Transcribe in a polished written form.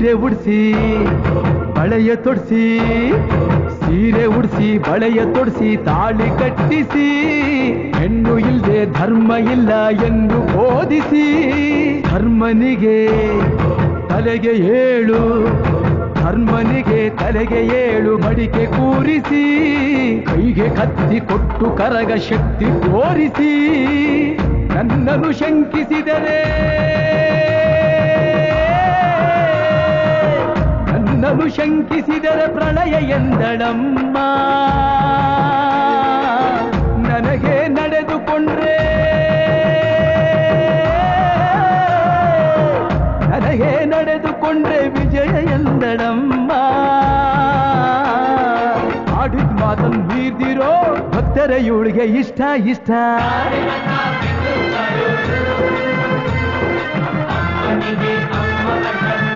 ಸೀರೆ ಉಡಿಸಿ ಬಳೆಯ ತೊಡಿಸಿ ಸೀರೆ ಉಡಿಸಿ ಬಳೆಯ ತೊಡಿಸಿ ತಾಳಿ ಕಟ್ಟಿಸಿ ಹೆಣ್ಣು ಇಲ್ಲದೆ ಧರ್ಮ ಇಲ್ಲ ಎಂದು ಬೋಧಿಸಿ ಧರ್ಮನಿಗೆ ತಲೆಗೆ ಏಳು ಧರ್ಮನಿಗೆ ತಲೆಗೆ ಏಳು ಮಡಿಕೆ ಕೂರಿಸಿ ಕೈಗೆ ಕತ್ತಿ ಕೊಟ್ಟು ಕರಗ ಶಕ್ತಿ ತೋರಿಸಿ ನನ್ನನ್ನು ಶಂಕಿಸಿದರೆ ನನ್ನನ್ನು ಶಂಕಿಸಿದರೆ ಪ್ರಳಯ ಎಂದಳಮ್ಮ ನನಗೆ ನಡೆದುಕೊಂಡ್ರೆ ನನಗೆ ನಡೆದುಕೊಂಡ್ರೆ ವಿಜಯ ಎಂದಳಮ್ಮ ಆಡಿದ ಮಾತನ್ನು ಮೀರ್ದಿರೋ ಭಕ್ತರ ಇವಳಿಗೆ ಇಷ್ಟ ಇಷ್ಟ